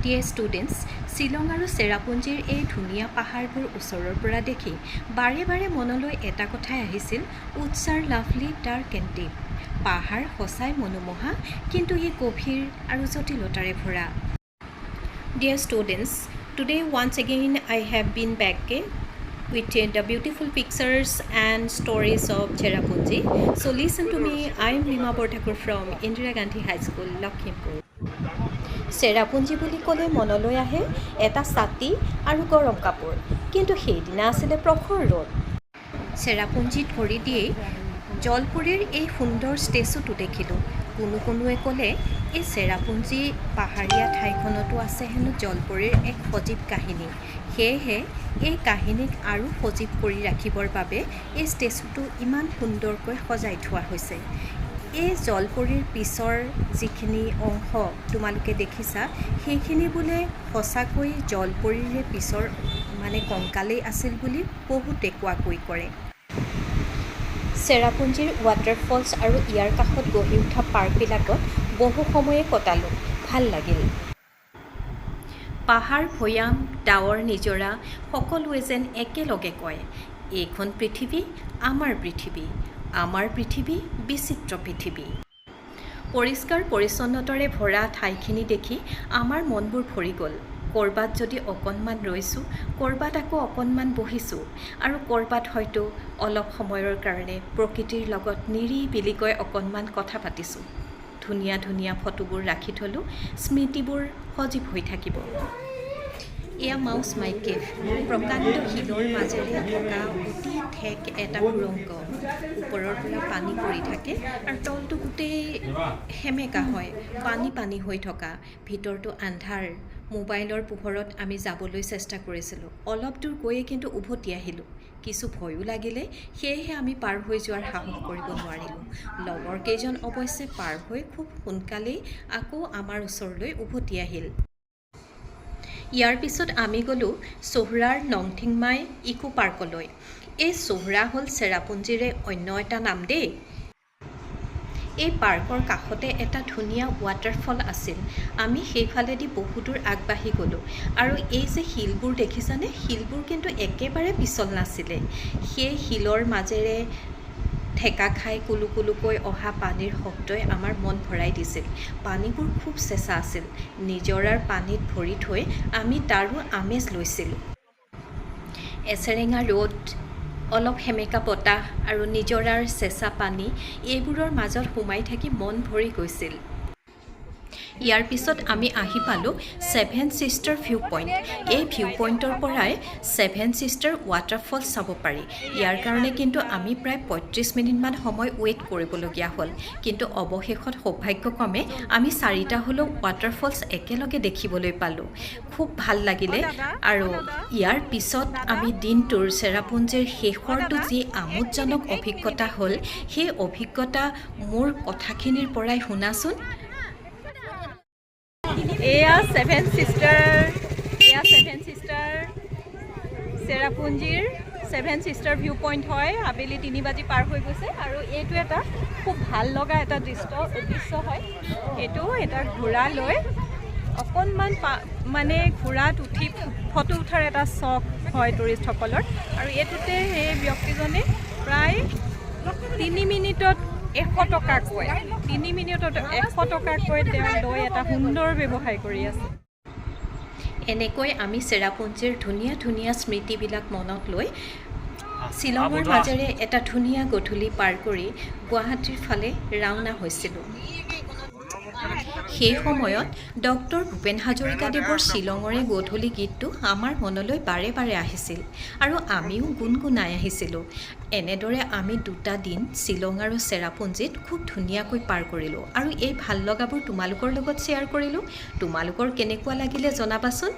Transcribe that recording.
Dear students, Shillong আৰু চেৰাপুঞ্জীৰ এই ধুনীয়া পাহাৰবোৰ ওচৰৰ পৰা দেখি বাৰে বাৰে মনলৈ এটা কথাই আহিছিল, উৎসাৰ লাভলি ডাৰ্ক এণ্ড ডিপ। পাহাৰ সঁচাই মনোমোহা, কিন্তু ই গভীৰ আৰু জটিলতাৰে ভৰা। Dear students, today once again I have been back with the beautiful pictures and stories of Cherrapunji. So listen to me, I am Lima Borthakur from Indira Gandhi High School, Lakhimpur. Cherrapunji বুলি ক'লে মনলৈ আহে এটা ছাতি আৰু গৰম কাপোৰ, কিন্তু সেইদিনা আছিলে প্ৰখৰ ৰ'দ। চেৰাপুঞ্জীত ভৰি দিয়েই জলপুৰীৰ এই সুন্দৰ ষ্টেচুটো দেখিলোঁ। কোনোৱে ক'লে এই চেৰাপুঞ্জী পাহাৰীয়া ঠাইখনতো আছে হেনো জলপুৰীৰ এক সজীৱ কাহিনী। সেয়েহে এই কাহিনীক আৰু সজীৱ কৰি ৰাখিবৰ বাবে এই ষ্টেচুটো ইমান সুন্দৰকৈ সজাই থোৱা হৈছে। এই জলপুৰীৰ পিছৰ যিখিনি অংশ তোমালোকে দেখিছা, সেইখিনি বোলে সঁচাকৈ জলপুৰীৰে পিছৰ কংকালেই আছিল বুলি বহুতে কোৱাকৈ কৰে। চেৰাপুঞ্জীৰ ৱাটাৰফলছ আৰু ইয়াৰ কাষত গঢ়ি উঠা পাৰ্কবিলাকত বহু সময়ে কটালোঁ, ভাল লাগিল। পাহাৰ ভৈয়াম, ডাৱৰ নিজৰা সকলোৱে যেন একেলগে কয়, এইখন পৃথিৱী আমাৰ পৃথিৱী, আমাৰ পৃথিৱী বিচিত্ৰ পৃথিৱী। পৰিষ্কাৰ পৰিচ্ছন্নতাৰে ভৰা ঠাইখিনি দেখি আমাৰ মনবোৰ ভৰি গ'ল। ক'ৰবাত যদি অকণমান ৰৈছোঁ, ক'ৰবাত আকৌ অকণমান বহিছোঁ, আৰু ক'ৰবাত হয়তো অলপ সময়ৰ কাৰণে প্ৰকৃতিৰ লগত নিৰিবিলিকৈ অকণমান কথা পাতিছোঁ। ধুনীয়া ধুনীয়া ফটোবোৰ ৰাখি থলোঁ, স্মৃতিবোৰ সজীৱ হৈ থাকিব। এয়া মাউচ মাই কেভ, প্ৰকাণ্ড শিলৰ মাজেৰে থকা অতি ঠেক এটা সুৰংগ। ওপৰৰ পৰা পানী পৰি থাকে আৰু তলটো গোটেই সেমেকা হয়, পানী হৈ থকা। ভিতৰটো আন্ধাৰ। মোবাইলৰ পোহৰত আমি যাবলৈ চেষ্টা কৰিছিলোঁ। অলপ দূৰ গৈয়ে কিন্তু উভতি আহিলোঁ। কিছু ভয়ো লাগিলে, সেয়েহে আমি পাৰ হৈ যোৱাৰ সাহস কৰিব নোৱাৰিলোঁ। লগৰ কেইজন অৱশ্যে পাৰ হৈ খুব সোনকালেই আকৌ আমাৰ ওচৰলৈ উভতি আহিল। ইয়াৰ পিছত আমি গ'লোঁ চোহৰাৰ নংথিংমাই ইকো পাৰ্কলৈ। এই চোহৰা হ'ল চেৰাপুঞ্জীৰে অন্য এটা নাম দেই। এই পাৰ্কৰ কাষতে এটা ধুনীয়া ৱাটাৰফল আছিল। আমি সেইফালেদি বহুদূৰ আগবাঢ়ি গ'লোঁ, আৰু এই যে শিলবোৰ দেখিছানে, শিলবোৰ কিন্তু একেবাৰে পিছল নাছিলে। সেই শিলৰ মাজেৰে ঠেকা খাই কুলুকুলুকৈ অহা পানীৰ শব্দই আমাৰ মন ভৰাই দিছিল। পানীবোৰ খুব চেঁচা আছিল। নিজৰাৰ পানীত ভৰি থৈ আমি তাৰো আমেজ লৈছিলোঁ। এচেৰেঙা ৰ'দ, অলপ সেমেকা বতাহ আৰু নিজৰাৰ চেঁচা পানী, এইবোৰৰ মাজত সোমাই থাকি মন ভৰি গৈছিল। ইয়াৰ পিছত আমি আহি পালোঁ ছেভেন ছিষ্টাৰ ভিউ পইণ্ট। এই ভিউ পইণ্টৰ পৰাই ছেভেন ছিষ্টাৰ ৱাটাৰফলছ চাব পাৰি। ইয়াৰ কাৰণে কিন্তু আমি প্ৰায় 35 মিনিটমান সময় ৱেইট কৰিবলগীয়া হ'ল, কিন্তু অৱশেষত সৌভাগ্যক্ৰমে আমি 4টা হ'লেও ৱাটাৰফলছ একেলগে দেখিবলৈ পালোঁ। খুব ভাল লাগিলে। আৰু ইয়াৰ পিছত আমি দিনটোৰ চেৰাপুঞ্জীৰ শেষৰটো যি আমোদজনক অভিজ্ঞতা হ'ল, সেই অভিজ্ঞতা মোৰ কথাখিনিৰ পৰাই শুনাচোন। এয়া ছেভেন ছিষ্টাৰ চেৰাপুঞ্জীৰ ছেভেন ছিষ্টাৰ ভিউ পইণ্ট হয়। আবেলি 3 বাজি পাৰ হৈ গৈছে, আৰু এইটো এটা খুব ভাল লগা এটা দৃশ্য হয়। এইটো এটা ঘোঁৰা লৈ অকণমান ঘোঁৰাত উঠি ফটো উঠাৰ এটা চখ হয় টুৰিষ্টসকলৰ, আৰু এইটোতে সেই ব্যক্তিজনে প্ৰায় 3 মিনিটত 100 টকাকৈ তেওঁ লৈ এটা সুন্দৰ ব্যৱসায় কৰি আছে। এনেকৈ আমি চেৰাপুঞ্জীৰ ধুনীয়া ধুনীয়া স্মৃতিবিলাক মনত লৈ শ্বিলঙৰ মাজেৰে এটা ধুনীয়া গধূলি পাৰ কৰি গুৱাহাটীৰ ফালে ৰাওনা হৈছিলোঁ। সেই সময়ত ডক্টৰ ভূপেন হাজৰিকাদেৱৰ শ্বিলঙৰে গধূলি গীতটো আমাৰ মনলৈ বাৰে বাৰে আহিছিল, আৰু আমিও গুণগুণাই আহিছিলোঁ। এনেদৰে আমি 2টা দিন শ্বিলং আৰু চেৰাপুঞ্জীত খুব ধুনীয়াকৈ পাৰ কৰিলোঁ, আৰু এই ভাল লগাবোৰ তোমালোকৰ লগত শ্বেয়াৰ কৰিলোঁ। তোমালোকৰ কেনেকুৱা লাগিলে জনাবাচোন।